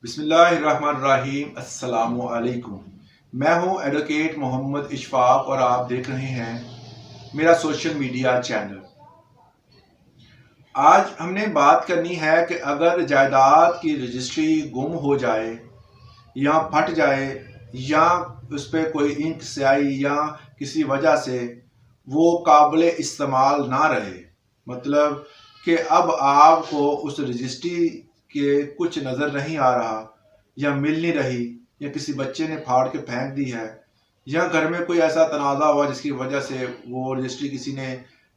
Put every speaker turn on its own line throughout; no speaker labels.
बिस्मिल्लाहिर्रहमानिर्रहीम अस्सलामु अलैकुम। मैं हूं एडवोकेट मोहम्मद इशफाक और आप देख रहे हैं मेरा सोशल मीडिया चैनल। आज हमने बात करनी है कि अगर जायदाद की रजिस्ट्री गुम हो जाए या फट जाए या उस पर कोई इंक स्याही या किसी वजह से वो काबिल इस्तेमाल ना रहे, मतलब कि अब आपको उस रजिस्ट्री के कुछ नज़र नहीं आ रहा या मिल नहीं रही या किसी बच्चे ने फाड़ के फेंक दी है या घर में कोई ऐसा तनाज़ा हुआ जिसकी वजह से वो रजिस्ट्री किसी ने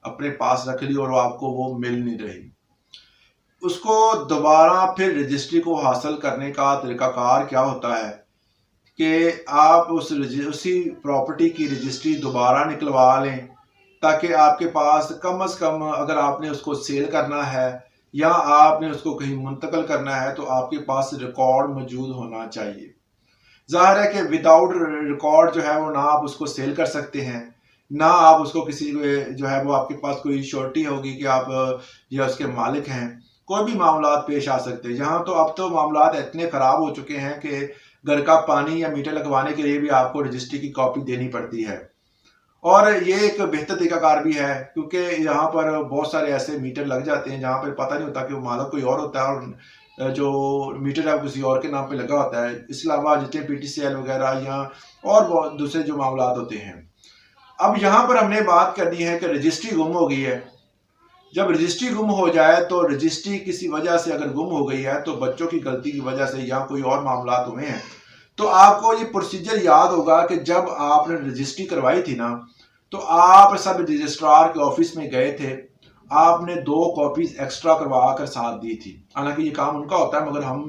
अपने पास रख ली और आपको वो मिल नहीं रही, उसको दोबारा फिर रजिस्ट्री को हासिल करने का तरीक़ाकार क्या होता है कि आप उसी प्रॉपर्टी की रजिस्ट्री दोबारा निकलवा लें ताकि आपके पास कम से कम, अगर आपने उसको सेल करना है या आपने उसको कहीं मुंतकिल करना है तो आपके पास रिकॉर्ड मौजूद होना चाहिए। ज़ाहिर है कि विदाउट रिकॉर्ड जो है वो ना आप उसको सेल कर सकते हैं, ना आप उसको किसी जो है वो आपके पास कोई श्योरिटी होगी कि आप या उसके मालिक हैं। कोई भी मामला पेश आ सकते हैं। यहाँ तो अब तो मामला इतने ख़राब हो चुके हैं कि घर का पानी या मीटर लगवाने के लिए भी आपको रजिस्ट्री की कॉपी देनी पड़ती है। और ये एक बेहतर तरीकाकार भी है क्योंकि यहाँ पर बहुत सारे ऐसे मीटर लग जाते हैं जहाँ पर पता नहीं होता कि वो मालिक कोई और होता है और जो मीटर है वो किसी और के नाम पे लगा होता है। इसके अलावा जितने PTCL वगैरह या और बहुत दूसरे जो मामला होते हैं। अब यहाँ पर हमने बात करनी है कि रजिस्ट्री गुम हो गई है। जब रजिस्ट्री गुम हो जाए तो रजिस्ट्री किसी वजह से अगर गुम हो गई है तो बच्चों की गलती की वजह से या कोई और मामला हुए हैं तो आपको ये प्रोसीजर याद होगा कि जब आपने रजिस्ट्री करवाई थी ना तो आप सब रजिस्ट्रार के ऑफिस में गए थे, आपने 2 कॉपीज एक्स्ट्रा करवा कर साथ दी थी। हालांकि ये काम उनका होता है मगर हम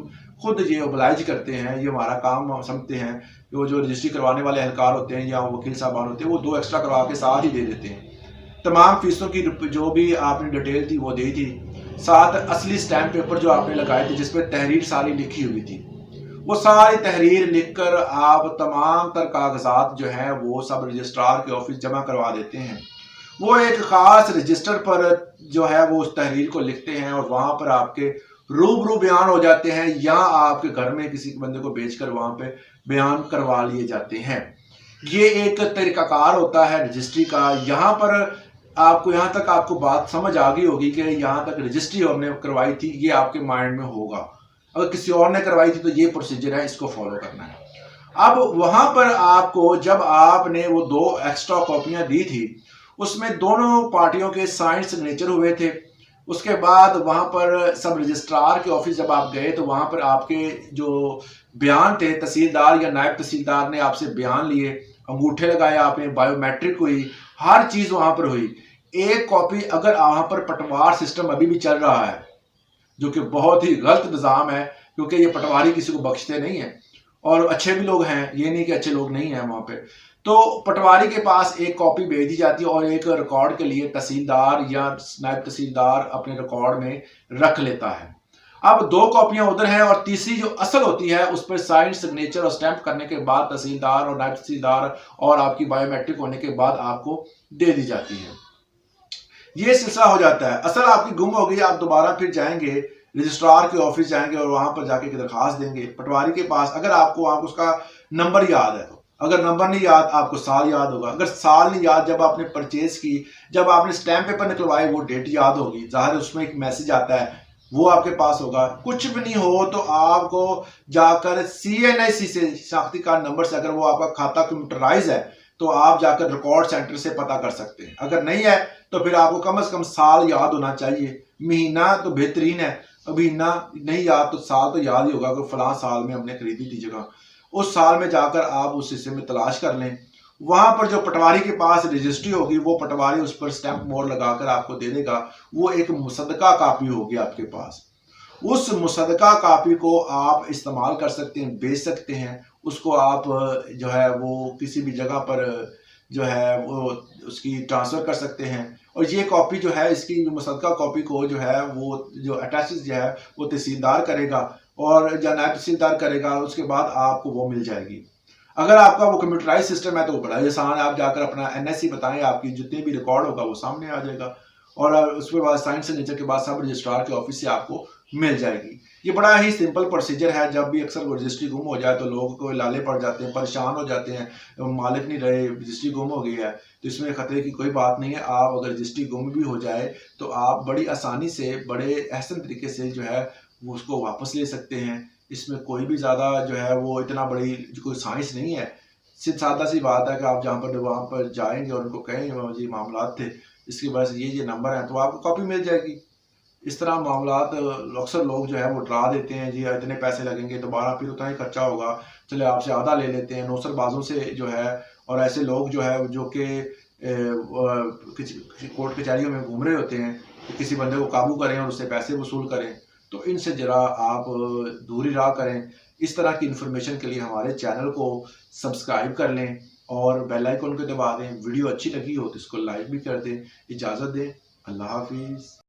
खुद ये ओबलाइज करते हैं, ये हमारा काम हम समझते हैं। वो जो रजिस्ट्री करवाने वाले एहलकार होते हैं या वकील साहबान होते हैं वो 2 एक्स्ट्रा करवा के साथ ही दे देते हैं। तमाम फीसों की जो भी आपने डिटेल थी वो दी थी, साथ असली स्टैम्प पेपर जो आपने लगाए थे जिस पर तहरीर सारी लिखी हुई थी, वो सारी तहरीर लिखकर आप तमाम तर कागजात जो हैं वो सब रजिस्ट्रार के ऑफिस जमा करवा देते हैं। वो एक ख़ास रजिस्टर पर जो है वो उस तहरीर को लिखते हैं और वहाँ पर आपके रूबरू बयान हो जाते हैं या आपके घर में किसी बंदे को भेजकर वहाँ पे बयान करवा लिए जाते हैं। ये एक तरीकाकार होता है रजिस्ट्री का। यहाँ पर आपको यहाँ तक आपको बात समझ आ गई होगी कि यहाँ तक रजिस्ट्री हमने करवाई थी, ये आपके माइंड में होगा। अगर किसी और ने करवाई थी तो ये प्रोसीजर है, इसको फॉलो करना है। अब वहां पर आपको जब आपने वो 2 एक्स्ट्रा कॉपियां दी थी उसमें दोनों पार्टियों के साइन सिग्नेचर हुए थे। उसके बाद वहां पर सब रजिस्ट्रार के ऑफिस जब आप गए तो वहां पर आपके जो बयान थे, तहसीलदार या नायब तहसीलदार ने आपसे बयान लिए, अंगूठे लगाए आपने, बायोमेट्रिक हुई, हर चीज वहां पर हुई। एक कॉपी अगर वहां पर पटवार सिस्टम अभी भी चल रहा है जो कि बहुत ही गलत निज़ाम है क्योंकि ये पटवारी किसी को बख्शते नहीं है और अच्छे भी लोग हैं, ये नहीं कि अच्छे लोग नहीं हैं वहाँ पे। तो पटवारी के पास एक कॉपी भेज दी जाती है और एक रिकॉर्ड के लिए तहसीलदार या नायब तहसीलदार अपने रिकॉर्ड में रख लेता है। अब 2 कॉपियां उधर हैं और तीसरी जो असल होती है उस पर साइन सिग्नेचर और स्टैंप करने के बाद तहसीलदार और नायब तहसीलदार और आपकी बायोमेट्रिक होने के बाद आपको दे दी जाती है। ये सिलसिला हो जाता है। असल आपकी गुम हो गई, आप दोबारा फिर जाएंगे रजिस्ट्रार के ऑफिस जाएंगे और वहां पर जाके दरखास्त देंगे पटवारी के पास। अगर आपको उसका नंबर याद है तो, अगर नंबर नहीं याद आपको साल याद होगा। अगर साल नहीं याद, जब आपने परचेज की, जब आपने स्टैम्प पेपर निकलवाए वो डेट याद होगी। ज़ाहिर उसमें एक मैसेज आता है वो आपके पास होगा। कुछ भी नहीं हो तो आपको जाकर CNIC से, साख्ती कार्ड नंबर से, अगर वो आपका खाता कंप्यूटराइज है तो आप जाकर रिकॉर्ड सेंटर से पता कर सकते हैं। अगर नहीं है तो फिर आपको कम से कम साल याद होना चाहिए। महीना तो बेहतरीन है, महीना नहीं याद तो साल तो याद ही होगा कि फलां साल में हमने खरीदी थी जगह। उस साल में जाकर आप उस हिस्से में तलाश कर लें। वहां पर जो पटवारी के पास रजिस्ट्री होगी वो पटवारी उस पर स्टैंप मोहर लगाकर आपको दे देगा। वो एक मुसद्दका कापी होगी आपके पास। उस मुसद्दका कापी को आप इस्तेमाल कर सकते हैं, बेच सकते हैं। उसको आप जो है वो किसी भी जगह पर जो है वो उसकी ट्रांसफ़र कर सकते हैं। और ये कॉपी जो है, इसकी मुसद्दका कॉपी को जो है वो जो अटैचेस जो है वो तहसीलदार करेगा और या नायब तहसीलदार करेगा। उसके बाद आपको वो मिल जाएगी। अगर आपका वो कंप्यूटराइज सिस्टम है तो वो बड़ा आसान है। आप जाकर अपना NSC बताएं, आपकी जितने भी रिकॉर्ड होगा वो सामने आ जाएगा और उसके बाद साइन सिग्नेचर के बाद सब रजिस्ट्रार के ऑफिस से आपको मिल जाएगी। ये बड़ा ही सिंपल प्रोसीजर है। जब भी अक्सर रजिस्ट्री गुम हो जाए तो लोगों को लाले पड़ जाते हैं, परेशान हो जाते हैं, मालिक नहीं रहे, रजिस्ट्री गुम हो गई है। तो इसमें ख़तरे की कोई बात नहीं है। आप अगर रजिस्ट्री गुम भी हो जाए तो आप बड़ी आसानी से, बड़े एहसन तरीके से जो है वो उसको वापस ले सकते हैं। इसमें कोई भी ज़्यादा जो है वो इतना बड़ी कोई साइंस नहीं है। सिर्फ सादा सी बात है कि आप जहाँ पर वहाँ पर जाएंगे और उनको कहेंगे जी मामला थे, इसकी वजह से ये नंबर है, तो आपको कॉपी मिल जाएगी। इस तरह मामलात अक्सर लोग जो है वो डरा देते हैं, जी इतने पैसे लगेंगे, दोबारा फिर उतना ही खर्चा होगा, चले आपसे आधा ले लेते हैं, नौसरबाजों से जो है। और ऐसे लोग जो है जो कि किसी कोर्ट कचहरियों में घूम रहे होते हैं कि किसी बंदे को काबू करें और उससे पैसे वसूल करें, तो इनसे ज़रा आप दूरी रहा करें। इस तरह की इन्फॉर्मेशन के लिए हमारे चैनल को सब्सक्राइब कर लें और बेल आइकन को दबा दें। वीडियो अच्छी लगी हो तो इसको लाइक भी कर दें। इजाज़त दें। अल्लाह हाफिज़।